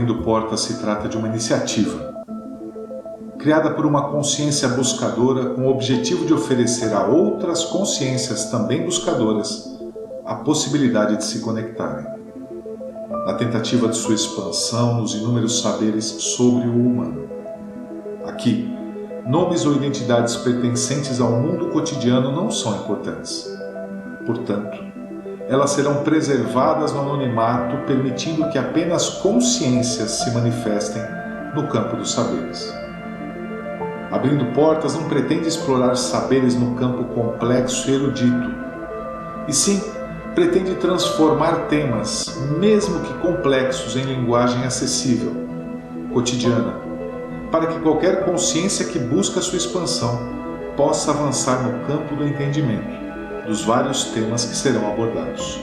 Abrindo Portas se trata de uma iniciativa criada por uma consciência buscadora com o objetivo de oferecer a outras consciências também buscadoras a possibilidade de se conectarem, na tentativa de sua expansão nos inúmeros saberes sobre o humano. Aqui, nomes ou identidades pertencentes ao mundo cotidiano não são importantes. Portanto, elas serão preservadas no anonimato, permitindo que apenas consciências se manifestem no campo dos saberes. Abrindo Portas não pretende explorar saberes no campo complexo e erudito, e sim pretende transformar temas, mesmo que complexos, em linguagem acessível, cotidiana, para que qualquer consciência que busca sua expansão possa avançar no campo do entendimento dos vários temas que serão abordados.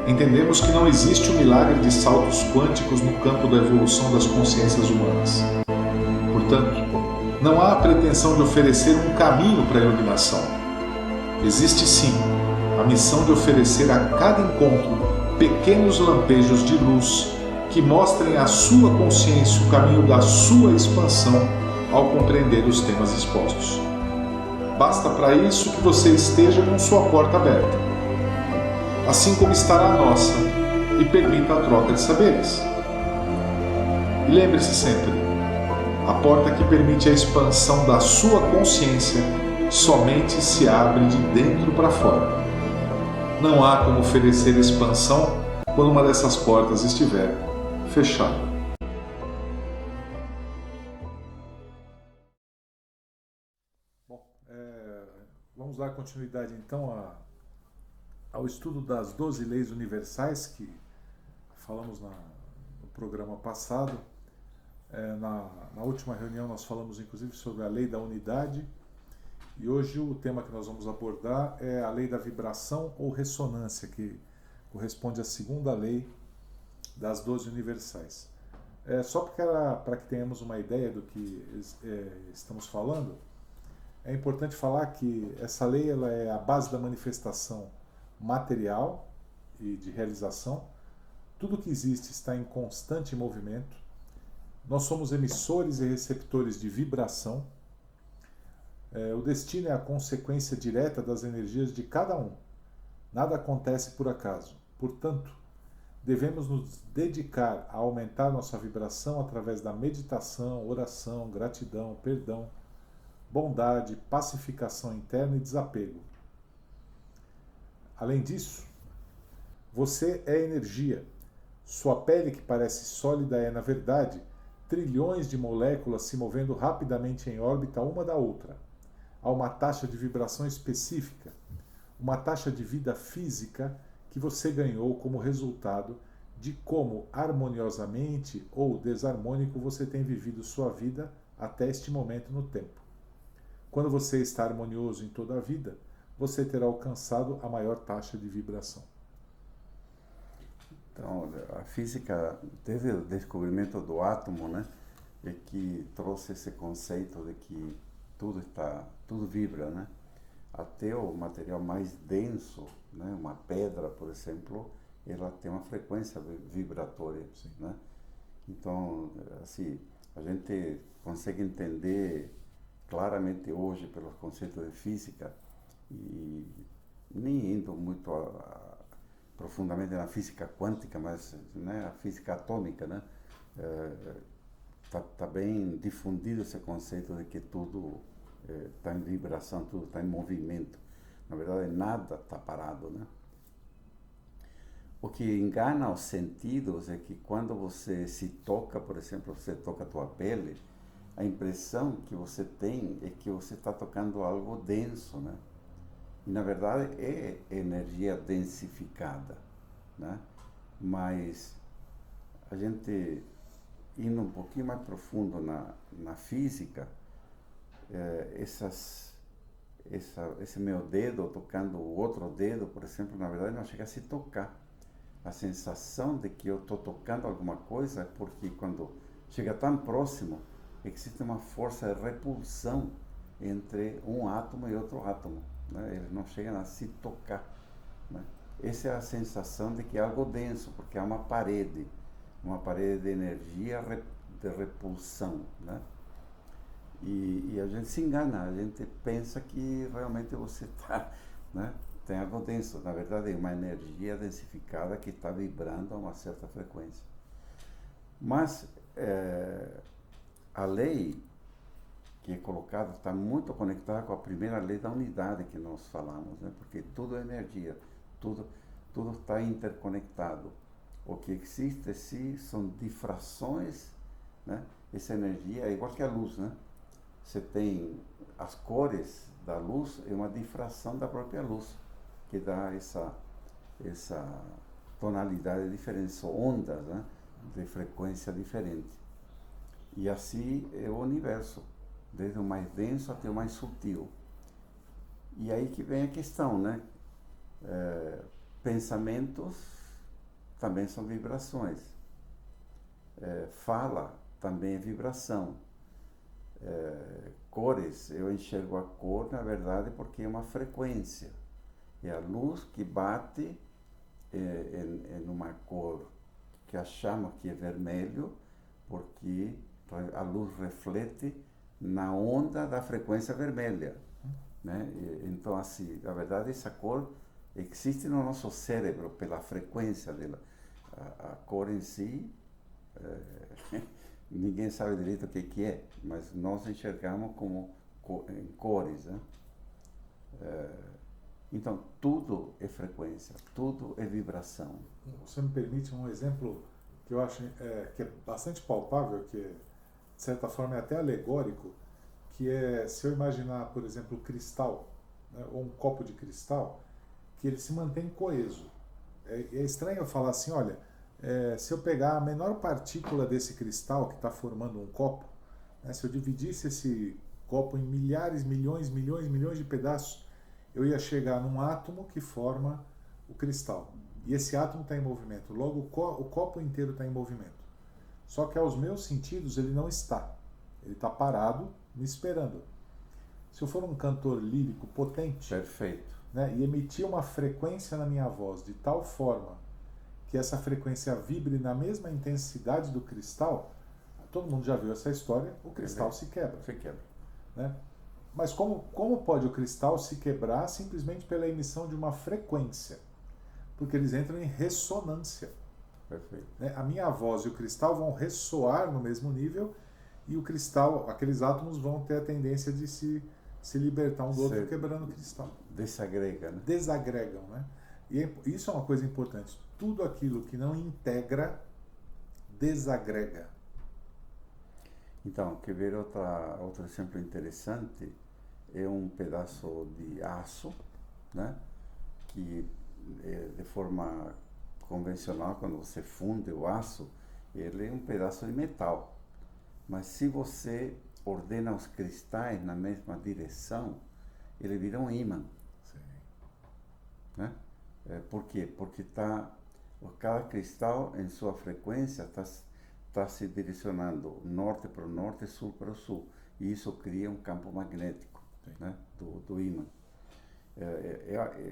Entendemos que não existe o milagre de saltos quânticos no campo da evolução das consciências humanas. Portanto, não há a pretensão de oferecer um caminho para a iluminação. Existe sim a missão de oferecer a cada encontro pequenos lampejos de luz que mostrem à sua consciência o caminho da sua expansão ao compreender os temas expostos. Basta para isso que você esteja com sua porta aberta, assim como estará a nossa, e permita a troca de saberes. E lembre-se sempre, a porta que permite a expansão da sua consciência somente se abre de dentro para fora. Não há como oferecer expansão quando uma dessas portas estiver fechada. Bom, vamos dar continuidade então ao estudo das 12 leis universais que falamos no programa passado. Na última reunião nós falamos inclusive sobre a lei da unidade, e hoje o tema que nós vamos abordar é a lei da vibração ou ressonância, que corresponde à segunda lei das 12 universais. Só para que tenhamos uma ideia do que estamos falando, é importante falar que essa lei ela é a base da manifestação material e de realização. Tudo que existe está em constante movimento. Nós somos emissores e receptores de vibração. O destino é a consequência direta das energias de cada um. Nada acontece por acaso. Portanto, devemos nos dedicar a aumentar nossa vibração através da meditação, oração, gratidão, perdão, bondade, pacificação interna e desapego. Além disso, você é energia. Sua pele, que parece sólida, é, na verdade, trilhões de moléculas se movendo rapidamente em órbita uma da outra. Há uma taxa de vibração específica, uma taxa de vida física que você ganhou como resultado de como harmoniosamente ou desarmônico você tem vivido sua vida até este momento no tempo. Quando você está harmonioso em toda a vida, você terá alcançado a maior taxa de vibração. Então, a física, desde o descobrimento do átomo, né, é que trouxe esse conceito de que tudo vibra, né? Até o material mais denso, né, uma pedra, por exemplo, ela tem uma frequência vibratória, né? Então, assim, a gente consegue entender claramente hoje pelos conceitos de física, e nem indo muito profundamente na física quântica, mas, né, a física atômica, né, tá bem difundido esse conceito de que tudo está em vibração, tudo está em movimento. Na verdade, nada está parado, né? O que engana os sentidos é que quando você se toca, por exemplo, você toca a tua pele, a impressão que você tem é que você está tocando algo denso, né? E na verdade é energia densificada, né? Mas a gente indo um pouquinho mais profundo na física, esse meu dedo tocando o outro dedo, por exemplo, na verdade não chega a se tocar. A sensação de que eu estou tocando alguma coisa é porque quando chega tão próximo, existe uma força de repulsão entre um átomo e outro átomo, né? Eles não chegam a se tocar, né? Essa é a sensação de que é algo denso, porque há uma parede, uma parede de energia de repulsão, né? E a gente se engana, a gente pensa que realmente você está, né, tem algo denso. Na verdade, é uma energia densificada que está vibrando a uma certa frequência. Mas a lei que é colocada está muito conectada com a primeira lei da unidade que nós falamos, né? Porque tudo é energia, tudo está interconectado. O que existe sim são difrações, né? Essa energia é igual que a luz, né? Você tem as cores da luz, é uma difração da própria luz, que dá essa tonalidade diferente, são ondas, né? De frequência diferente. E assim é o universo, desde o mais denso até o mais sutil. E aí que vem a questão, né? Pensamentos também são vibrações. Fala também é vibração. Cores, eu enxergo a cor, na verdade, porque é uma frequência. É a luz que bate em uma cor que achamos que é vermelho, porque a luz reflete na onda da frequência vermelha, né? Então, assim, na verdade, essa cor existe no nosso cérebro pela frequência dela. A cor em si, ninguém sabe direito o que é, mas nós enxergamos como em cores, né? Então, tudo é frequência, tudo é vibração. Você me permite um exemplo que eu acho que é bastante palpável, que de certa forma é até alegórico, que é se eu imaginar, por exemplo, cristal, né, ou um copo de cristal, que ele se mantém coeso. É estranho eu falar assim, olha, se eu pegar a menor partícula desse cristal que está formando um copo, né, se eu dividisse esse copo em milhares, milhões, milhões, milhões de pedaços, eu ia chegar num átomo que forma o cristal. E esse átomo está em movimento, logo o copo inteiro está em movimento. Só que aos meus sentidos ele não está. Ele está parado, me esperando. Se eu for um cantor lírico potente, perfeito, né, e emitir uma frequência na minha voz de tal forma que essa frequência vibre na mesma intensidade do cristal, todo mundo já viu essa história, o cristal se quebra. Se quebra. Né? Mas como pode o cristal se quebrar simplesmente pela emissão de uma frequência? Porque eles entram em ressonância. Perfeito. Né? A minha voz e o cristal vão ressoar no mesmo nível e o cristal, aqueles átomos vão ter a tendência de se libertar um do outro, quebrando o cristal. Desagrega, né? Desagregam, né? E isso é uma coisa importante. Tudo aquilo que não integra, desagrega. Então, quer ver outro exemplo interessante? É um pedaço de aço, né? Que de forma convencional, quando você funde o aço, ele é um pedaço de metal. Mas se você ordena os cristais na mesma direção, ele vira um ímã. Sim. Né? Por quê? Porque cada cristal em sua frequência está se direcionando norte para o norte, sul para o sul. E isso cria um campo magnético, né? do ímã.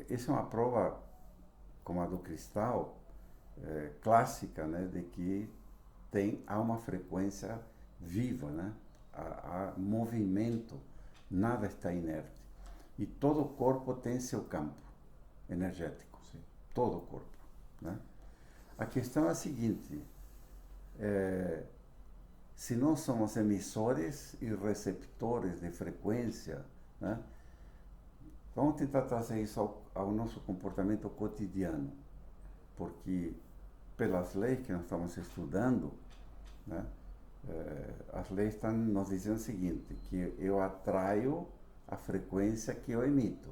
Essa é uma prova, como a do cristal, clássica, né? De que há uma frequência viva, né? Há movimento, nada está inerte. E todo o corpo tem seu campo energético. Sim. Todo o corpo. Né? A questão é a seguinte, se nós somos emissores e receptores de frequência, né? Vamos tentar trazer isso ao nosso comportamento cotidiano, porque pelas leis que nós estamos estudando, né? As leis estão nos dizendo o seguinte, que eu atraio a frequência que eu emito.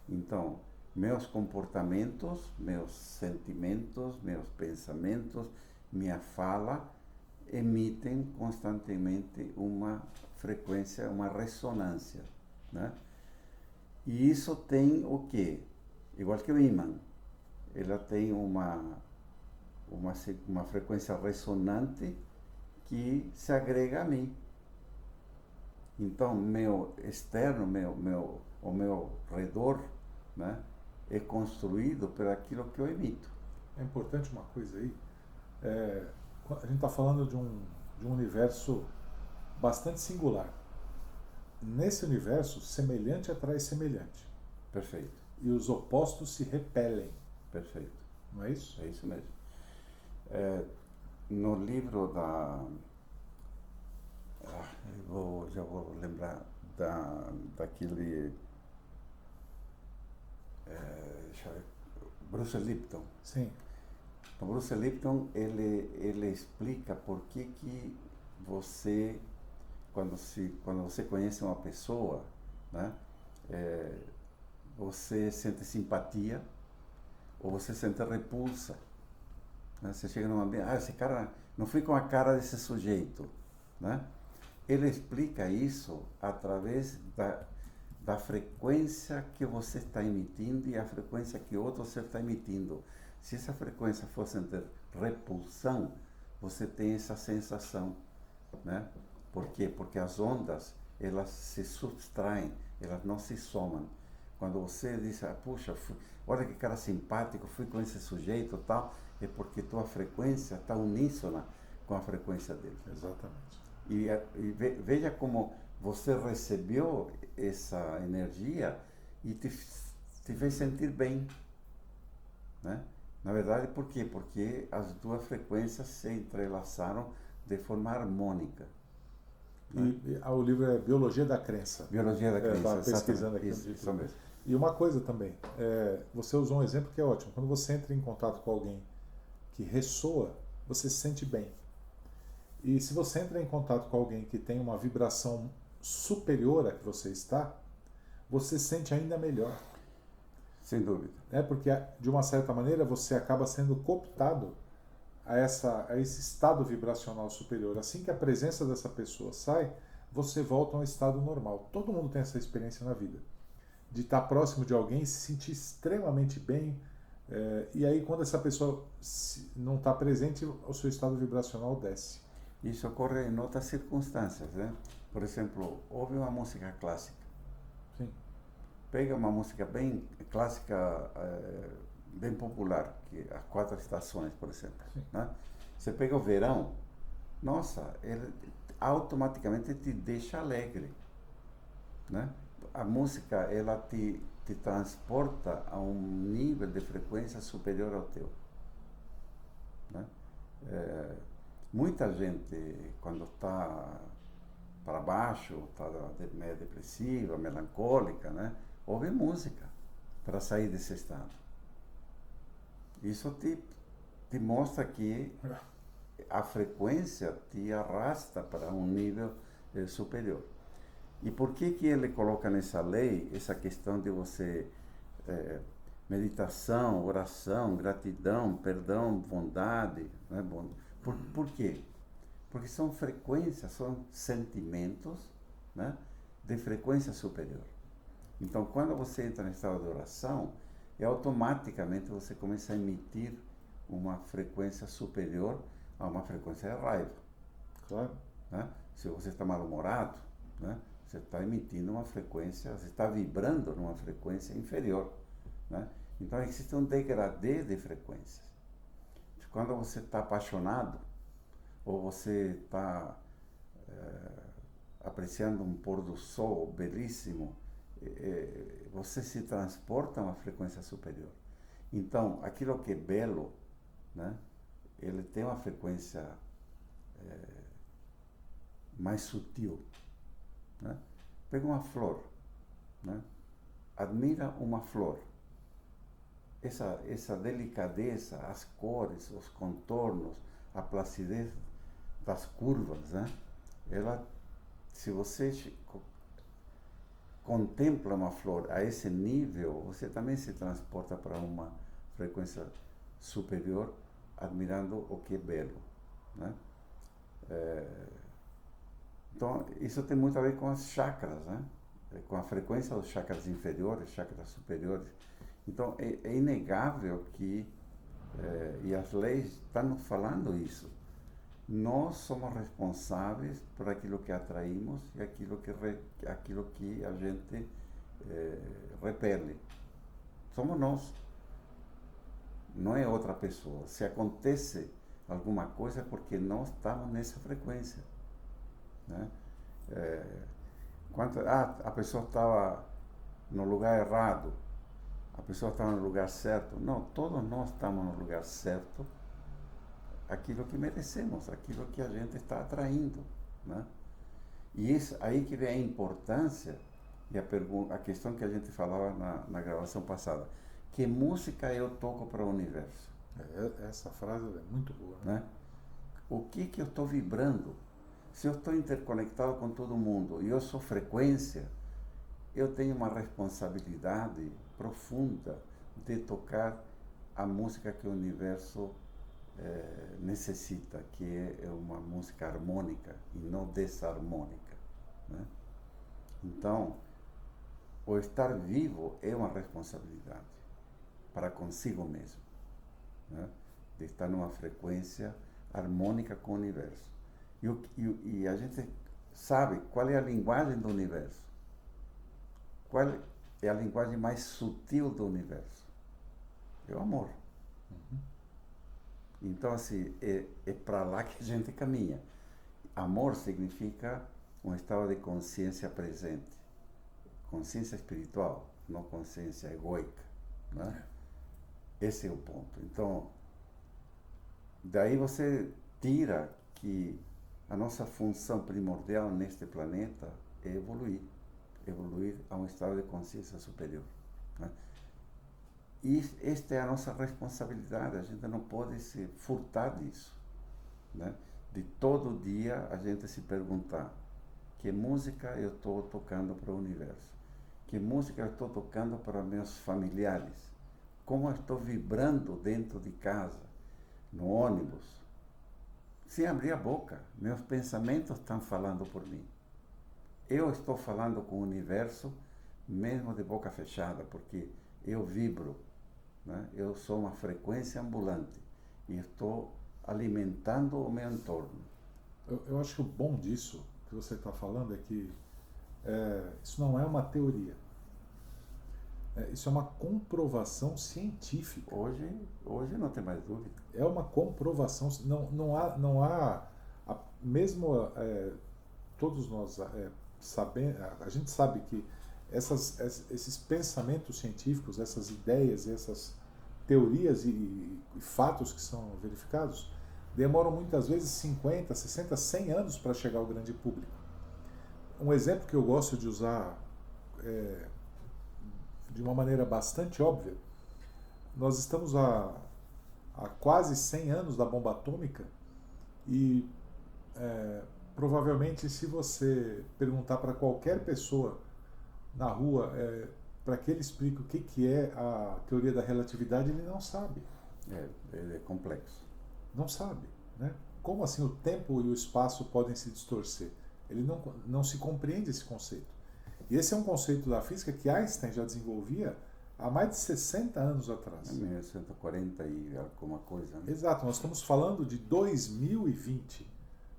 Então, meus comportamentos, meus sentimentos, meus pensamentos, minha fala emitem constantemente uma frequência, uma ressonância, né? E isso tem o quê? Igual que o ímã, ela tem uma frequência ressonante que se agrega a mim. Então, meu externo, o meu redor, né, é construído por aquilo que eu emito. É importante uma coisa aí, A gente está falando de um universo bastante singular. Nesse universo, semelhante atrai semelhante. Perfeito, E os opostos se repelem, perfeito. não é isso? É isso mesmo. No livro já vou lembrar daquele deixa eu ver, Bruce Lipton. Sim, O Bruce Lipton ele explica por que você quando você conhece uma pessoa, né, você sente simpatia ou você sente repulsa, né? Você chega num ambiente, esse cara não fui com a cara desse sujeito, né? Ele explica isso através da frequência que você está emitindo e a frequência que outro ser está emitindo. Se essa frequência for sentir repulsão, você tem essa sensação, né? Por quê? Porque as ondas, elas se subtraem, elas não se somam. Quando você diz, puxa, olha que cara simpático, fui com esse sujeito e tal, é porque tua frequência está uníssona com a frequência dele. exatamente. Veja como você recebeu essa energia e te fez sentir bem, né? Na verdade, por quê? Porque as duas frequências se entrelaçaram de forma harmônica. O livro é Biologia da Crença. Biologia da Crença. Estava pesquisando aqui. Isso mesmo. E uma coisa também, você usou um exemplo que é ótimo. Quando você entra em contato com alguém que ressoa, você se sente bem. E se você entra em contato com alguém que tem uma vibração superior à que você está, você se sente ainda melhor. Sem dúvida. Porque, de uma certa maneira, você acaba sendo cooptado a esse estado vibracional superior. Assim que a presença dessa pessoa sai, você volta a um estado normal. Todo mundo tem essa experiência na vida. De estar próximo de alguém, se sentir extremamente bem. E aí, quando essa pessoa não está presente, o seu estado vibracional desce. Isso ocorre em outras circunstâncias, né? Por exemplo, ouve uma música clássica. Sim. Pega uma música bem clássica, bem popular, que as quatro estações, por exemplo, né? Você pega o verão, nossa, ele automaticamente te deixa alegre, né? A música, ela te transporta a um nível de frequência superior ao teu, né? Muita gente, quando está para baixo, está meio depressiva, melancólica, né, ouve música para sair desse estado. Isso te mostra que a frequência te arrasta para um nível superior. E por que ele coloca nessa lei essa questão de você meditação, oração, gratidão, perdão, bondade, né? Por quê? Porque são frequências, são sentimentos, né, de frequência superior. Então, quando você entra em estado de oração, automaticamente você começa a emitir uma frequência superior a uma frequência de raiva. Claro. Né? Se você está mal-humorado, né, você está emitindo uma frequência, você está vibrando numa frequência inferior, né? Então, existe um degradê de frequências. Quando você está apaixonado, ou você está apreciando um pôr do sol belíssimo, você se transporta a uma frequência superior. Então, aquilo que é belo, né, ele tem uma frequência mais sutil, né? Pega uma flor, né? Admira uma flor. Essa delicadeza, as cores, os contornos, a placidez das curvas, né? Se você contempla uma flor a esse nível, você também se transporta para uma frequência superior, admirando o que é belo, né? Então, isso tem muito a ver com as chakras, né? Com a frequência dos chakras inferiores, chakras superiores. Então, é inegável que, e as leis estão falando isso, nós somos responsáveis por aquilo que atraímos e aquilo que a gente repele. Somos nós, não é outra pessoa. Se acontece alguma coisa porque não estamos nessa frequência, né? A pessoa estava no lugar errado, a pessoa estava no lugar certo. Não, todos nós estamos no lugar certo, aquilo que merecemos, aquilo que a gente está atraindo, né? E isso, aí que vem a importância e a questão que a gente falava na gravação passada. Que música eu toco para o universo? Essa frase é muito boa, né? O que eu estou vibrando? Se eu estou interconectado com todo mundo e eu sou frequência, eu tenho uma responsabilidade profunda de tocar a música que o universo necessita, que é uma música harmônica e não desarmônica, né? Então, o estar vivo é uma responsabilidade para consigo mesmo, né? De estar numa frequência harmônica com o universo. E a gente sabe qual é a linguagem do universo. Qual é a linguagem mais sutil do universo? É o amor. Uhum. Então, assim, é para lá que a gente caminha. Amor significa um estado de consciência presente. Consciência espiritual, não consciência egoica, né? Esse é o ponto. Então, daí você tira que a nossa função primordial neste planeta é evoluir a um estado de consciência superior, né? E esta é a nossa responsabilidade, a gente não pode se furtar disso, né? De todo dia a gente se perguntar: que música eu estou tocando para o universo? Que música eu estou tocando para meus familiares? Como eu estou vibrando dentro de casa, no ônibus? Sem abrir a boca, meus pensamentos estão falando por mim. Eu estou falando com o universo, mesmo de boca fechada, porque eu vibro, né? Eu sou uma frequência ambulante e estou alimentando o meu entorno. Eu acho que o bom disso que você está falando é que isso não é uma teoria. Isso é uma comprovação científica. Hoje não tem mais dúvida. É uma comprovação. Não há mesmo todos nós sabemos, a gente sabe que esses pensamentos científicos, essas ideias, essas teorias e fatos que são verificados demoram muitas vezes 50, 60, 100 anos para chegar ao grande público. Um exemplo que eu gosto de usar de uma maneira bastante óbvia: nós estamos há quase 100 anos da bomba atômica e provavelmente, se você perguntar para qualquer pessoa na rua para que ele explique o que é a teoria da relatividade, ele não sabe. Ele é complexo. Não sabe, né? Como assim o tempo e o espaço podem se distorcer? Ele não se compreende esse conceito. E esse é um conceito da física que Einstein já desenvolvia há mais de 60 anos atrás. 1940 e alguma coisa, né? Exato, nós estamos falando de 2020,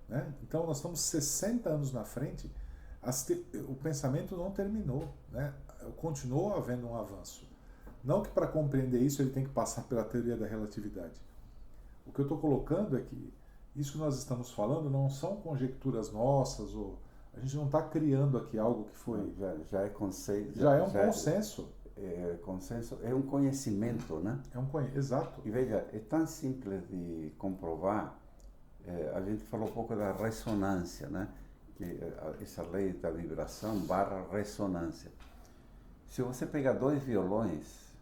né? Então nós estamos 60 anos na frente. O pensamento não terminou, né? Continuou havendo um avanço. Não que para compreender isso ele tem que passar pela teoria da relatividade. O que eu estou colocando é que isso que nós estamos falando não são conjecturas nossas, ou a gente não está criando aqui algo que foi... Já é conceito. Já é um consenso. Consenso é um conhecimento, né? Exato. E veja, é tão simples de comprovar. A gente falou um pouco da ressonância, né? Que essa lei da vibração barra ressonância. Se você pegar dois violões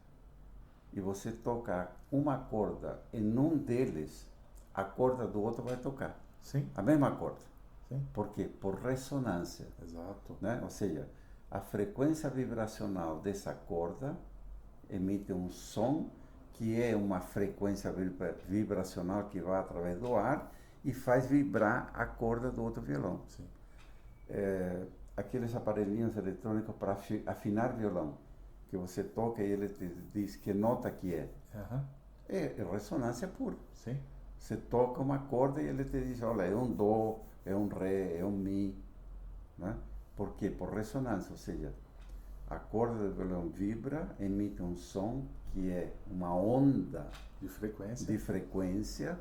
e você tocar uma corda em um deles, a corda do outro vai tocar. Sim. A mesma corda. Sim. Por quê? Por ressonância. Exato. Né? Ou seja, a frequência vibracional dessa corda emite um som que é uma frequência vibracional que vai através do ar e faz vibrar a corda do outro violão. Sim. Aqueles aparelhinhos eletrônicos para afinar violão, que você toca e ele te diz que nota que é. Uhum. É ressonância pura. Sim. Você toca uma corda e ele te diz: olha, é um dó, é um ré, é um mi, né? Por quê? Por ressonância, ou seja, a corda do violão vibra, emite um som que é uma onda de frequência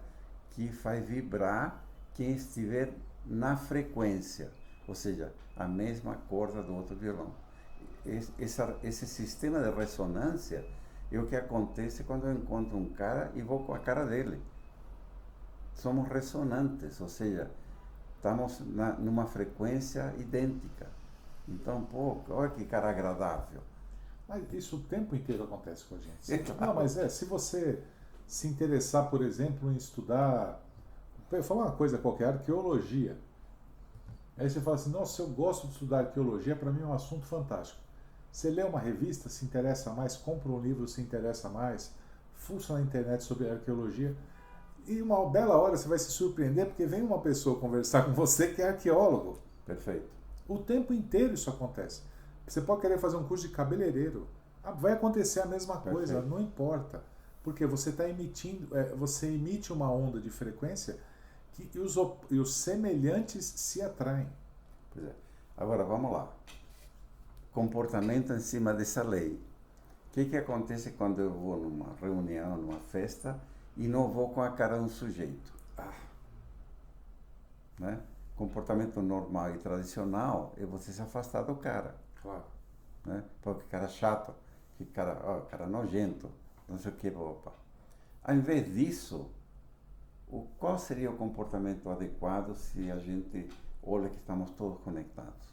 que faz vibrar quem estiver na frequência, ou seja, a mesma corda do outro violão. Esse sistema de ressonância é o que acontece quando eu encontro um cara e vou com a cara dele. Somos ressonantes, ou seja, estamos numa frequência idêntica. Então, pô, olha que cara agradável. Mas isso o tempo inteiro acontece com a gente. Não, mas se você se interessar, por exemplo, em estudar, vou falar uma coisa qualquer, arqueologia. Aí você fala assim, nossa, eu gosto de estudar arqueologia, para mim é um assunto fantástico. Você lê uma revista, se interessa mais, compra um livro, se interessa mais, fuça na internet sobre arqueologia, e uma bela hora você vai se surpreender porque vem uma pessoa conversar com você que é arqueólogo. Perfeito. O tempo inteiro isso acontece. Você pode querer fazer um curso de cabeleireiro. Vai acontecer a mesma coisa, Perfeito. não importa. Porque você está emitindo, você emite uma onda de frequência e os semelhantes se atraem. Pois é. Agora, vamos lá. Comportamento em cima dessa lei. O que acontece quando eu vou numa reunião, numa festa, e não vou com a cara de um sujeito? Né? Comportamento normal e tradicional é você se afastar do cara. Claro. Né? Porque cara chato, que cara nojento, não sei o que, opa. Ao invés disso, qual seria o comportamento adequado se a gente olha que estamos todos conectados?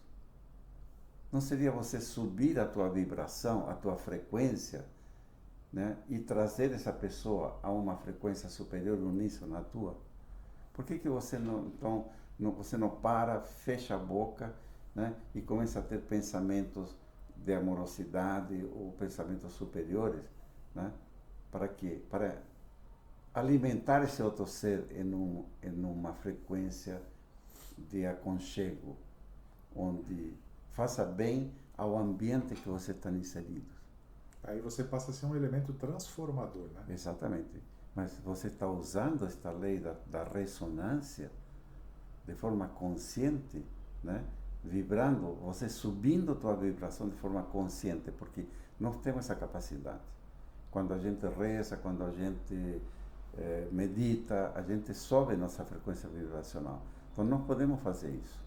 Não seria você subir a tua vibração, a tua frequência, né? E trazer essa pessoa a uma frequência superior uníssona à tua? Por que você você não para, fecha a boca, né? E começa a ter pensamentos de amorosidade ou pensamentos superiores, né? Para quê? Para alimentar esse outro ser em uma frequência de aconchego, onde faça bem ao ambiente que você está inserido. Aí você passa a ser um elemento transformador, né? Exatamente. Mas você está usando esta lei da ressonância de forma consciente, né? Vibrando, você subindo a tua vibração de forma consciente, porque nós temos essa capacidade. Quando a gente reza, quando a gente medita, a gente sobe nossa frequência vibracional. Então nós podemos fazer isso.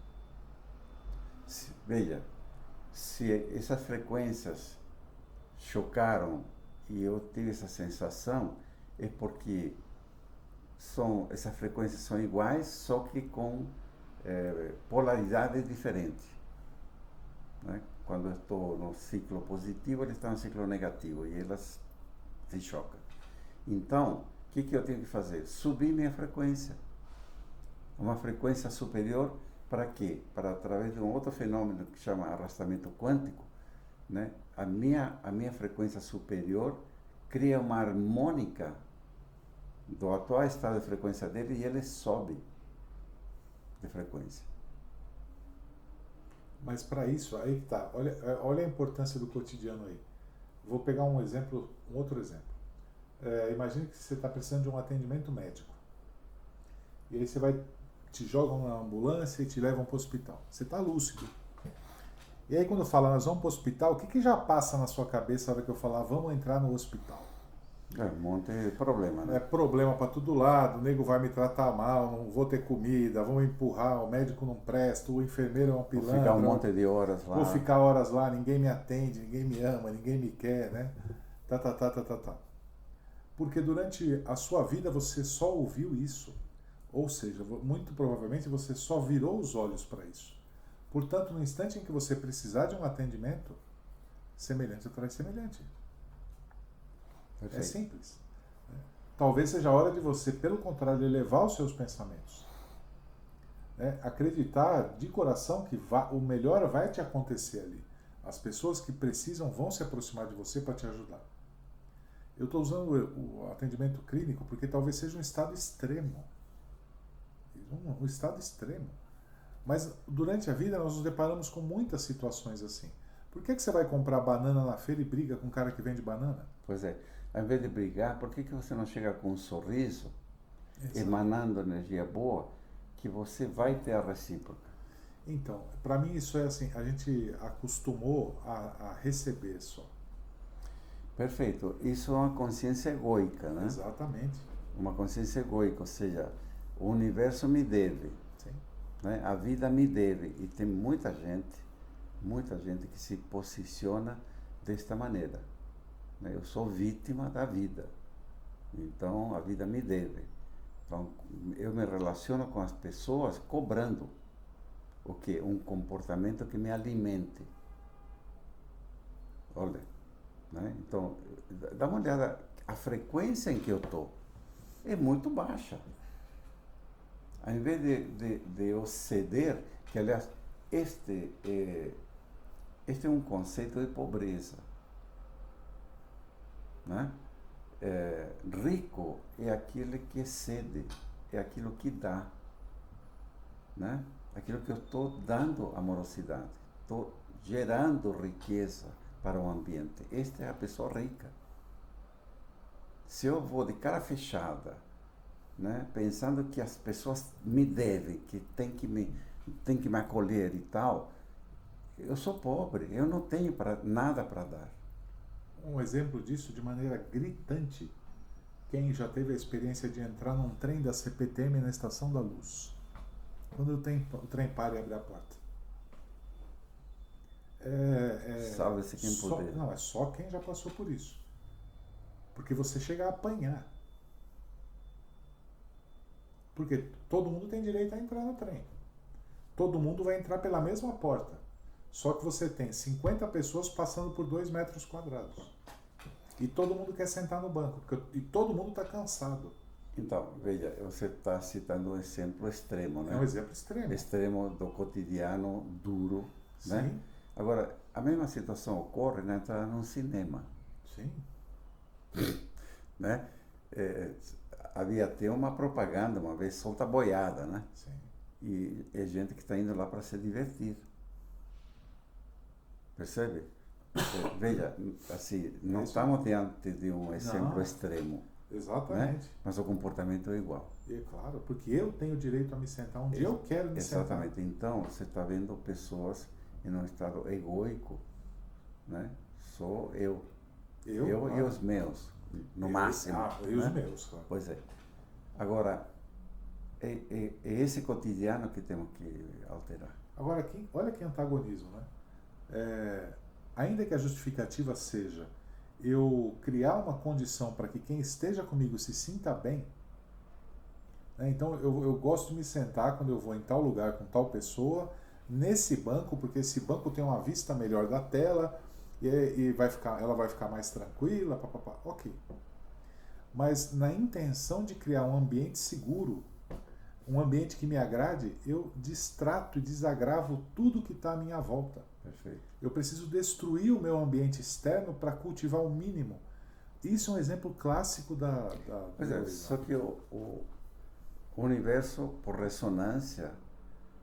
Veja, se essas frequências chocaram e eu tive essa sensação, é porque essas frequências são iguais, só que com polaridades diferentes. Né? Quando eu estou no ciclo positivo, ele está no ciclo negativo e elas se chocam. Então, o que eu tenho que fazer? Subir minha frequência. Uma frequência superior para quê? Para, através de um outro fenômeno que chama arrastamento quântico, né? A minha frequência superior cria uma harmônica do atual estado de frequência dele e ele sobe de frequência. Mas para isso, aí que tá. Olha a importância do cotidiano aí. Vou pegar um outro exemplo. Imagine que você está precisando de um atendimento médico. E aí te jogam na ambulância e te levam para o hospital. Você está lúcido. E aí quando fala, nós vamos para o hospital, o que já passa na sua cabeça na hora que eu falar, vamos entrar no hospital? Um monte de problema, né? É problema para todo lado, o nego vai me tratar mal, não vou ter comida, vão me empurrar, o médico não presta, o enfermeiro é um pilantra. Vou ficar um monte de horas lá. Vou ficar horas lá, ninguém me atende, ninguém me ama, ninguém me quer, né? Tá. Porque durante a sua vida você só ouviu isso. Ou seja, muito provavelmente você só virou os olhos para isso. Portanto, no instante em que você precisar de um atendimento, semelhante atrai semelhante. Perfeito. É simples. Talvez seja a hora de você, pelo contrário, elevar os seus pensamentos. Acreditar de coração que o melhor vai te acontecer ali. As pessoas que precisam vão se aproximar de você para te ajudar. Eu estou usando o atendimento clínico porque talvez seja um estado extremo. Um estado extremo. Mas durante a vida nós nos deparamos com muitas situações assim. Por que você vai comprar banana na feira e briga com um cara que vende banana? Pois é. Ao invés de brigar, por que você não chega com um sorriso, Exato. Emanando energia boa, que você vai ter a recíproca? Então, para mim isso é assim, a gente acostumou a receber só. Perfeito. Isso é uma consciência egoica, né? Exatamente. uma consciência egóica, ou seja, o universo me deve, Sim. né? A vida me deve. E tem muita gente que se posiciona desta maneira, né? Eu sou vítima da vida, então a vida me deve. Então eu me relaciono com as pessoas cobrando o quê? Um comportamento que me alimente. Olha, né? Então dá uma olhada, a frequência em que eu estou é muito baixa. Ao invés de eu ceder, que aliás, este é um conceito de pobreza, né? Rico é aquele que cede, é aquilo que dá, né? Aquilo que eu estou dando amorosidade, estou gerando riqueza para o ambiente. Esta é a pessoa rica. Se eu vou de cara fechada, né, pensando que as pessoas me devem, que tem que me acolher e tal, eu sou pobre, eu não tenho nada para dar. Um exemplo disso de maneira gritante, quem já teve a experiência de entrar num trem da CPTM na Estação da Luz, quando o trem para e abre a porta. Salve-se quem puder. Não, é só quem já passou por isso. Porque você chega a apanhar. Porque todo mundo tem direito a entrar no trem. Todo mundo vai entrar pela mesma porta. Só que você tem 50 pessoas passando por 2 metros quadrados. E todo mundo quer sentar no banco. E todo mundo está cansado. Então, veja, você está citando um exemplo extremo, né? É um exemplo extremo. Extremo do cotidiano duro, Sim. Né? Agora, a mesma situação ocorre na entrada num cinema. Sim. Né? Havia até uma propaganda, uma vez, solta boiada, né? Sim. E é gente que está indo lá para se divertir. Percebe? Veja, assim, não estamos diante de um exemplo extremo. Exatamente. Né? Mas o comportamento é igual. É claro, porque eu tenho o direito a me sentar onde eu quero me sentar. Exatamente. Então, você está vendo pessoas em um estado egoico, né? Sou eu. Eu claro. e os meus, no máximo. E os meus, claro. Pois é. Agora, é esse cotidiano que temos que alterar. Agora, olha que antagonismo, né? Ainda que a justificativa seja eu criar uma condição para que quem esteja comigo se sinta bem, né? Então eu gosto de me sentar quando eu vou em tal lugar com tal pessoa, nesse banco, porque esse banco tem uma vista melhor da tela e ela vai ficar mais tranquila, papapá. Ok. Mas na intenção de criar um ambiente seguro, um ambiente que me agrade, eu distrato e desagravo tudo que está à minha volta. Perfeito. Eu preciso destruir o meu ambiente externo para cultivar o mínimo. Isso é um exemplo clássico da Pois é, só que o universo, por ressonância,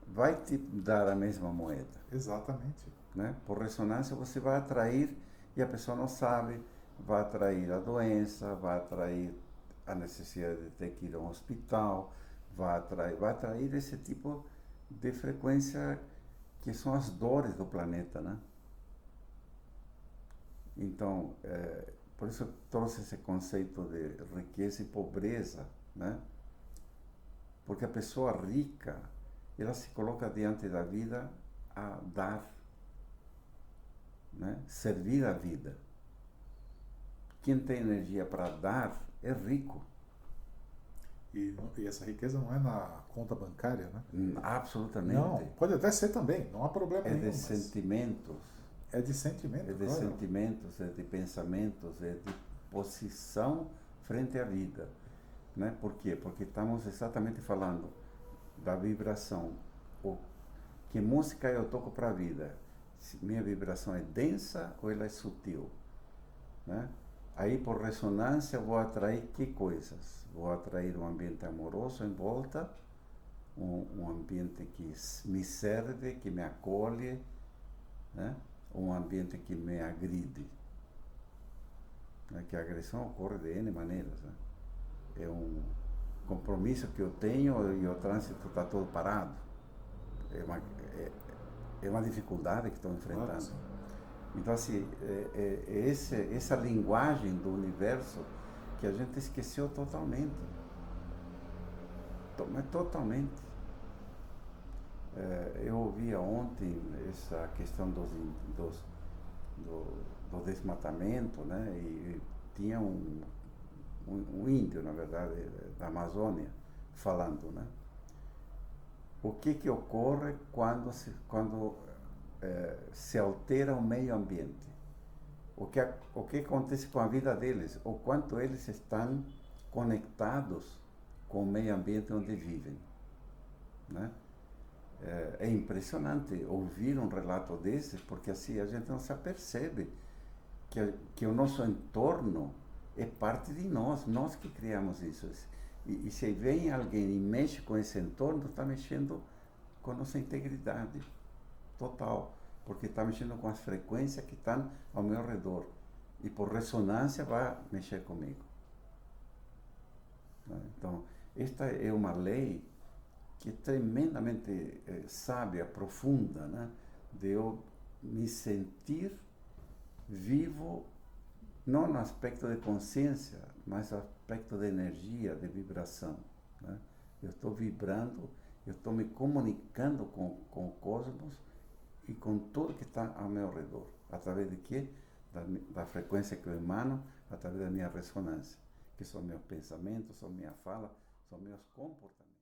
vai te dar a mesma moeda. Exatamente. Né? Por ressonância você vai atrair, e a pessoa não sabe, vai atrair a doença, vai atrair a necessidade de ter que ir a um hospital, vai atrair esse tipo de frequência que são as dores do planeta, né? Então, por isso eu trouxe esse conceito de riqueza e pobreza, né? Porque a pessoa rica, ela se coloca diante da vida a dar, né? Servir a vida. Quem tem energia para dar é rico. E essa riqueza não é na conta bancária, né? Absolutamente. Não, pode até ser também, não há problema nenhum. É de sentimentos. É de sentimento, É de claro. sentimentos, é de pensamentos, é de posição frente à vida. Né? Por quê? Porque estamos exatamente falando da vibração. Que música eu toco para a vida? Se minha vibração é densa ou ela é sutil? Né? Aí, por ressonância, vou atrair que coisas? Vou atrair um ambiente amoroso em volta, um ambiente que me serve, que me acolhe, né? Um ambiente que me agride. Né? Que a agressão ocorre de N maneiras. Né? É um compromisso que eu tenho e o trânsito está todo parado. É uma dificuldade que estou enfrentando. Claro, então, assim, essa linguagem do universo que a gente esqueceu totalmente. Mas totalmente. Eu ouvia ontem essa questão do desmatamento, né? E tinha um índio, na verdade, da Amazônia, falando, né? O que ocorre quando se altera o meio ambiente? O que acontece com a vida deles? O quanto eles estão conectados com o meio ambiente onde vivem, né? É impressionante ouvir um relato desses, porque assim a gente não se apercebe que o nosso entorno é parte de nós que criamos isso. E se vem alguém e mexe com esse entorno, está mexendo com a nossa integridade total, porque está mexendo com as frequências que estão ao meu redor. E por ressonância vai mexer comigo. Então, esta é uma lei que é tremendamente sábia, profunda, né? De eu me sentir vivo, não no aspecto de consciência, mas no aspecto de energia, de vibração, né? Eu estou vibrando, eu estou me comunicando com o cosmos e com tudo que está ao meu redor. Através de quê? Da frequência que eu emano, através da minha ressonância, que são meus pensamentos, são minha fala, são meus comportamentos.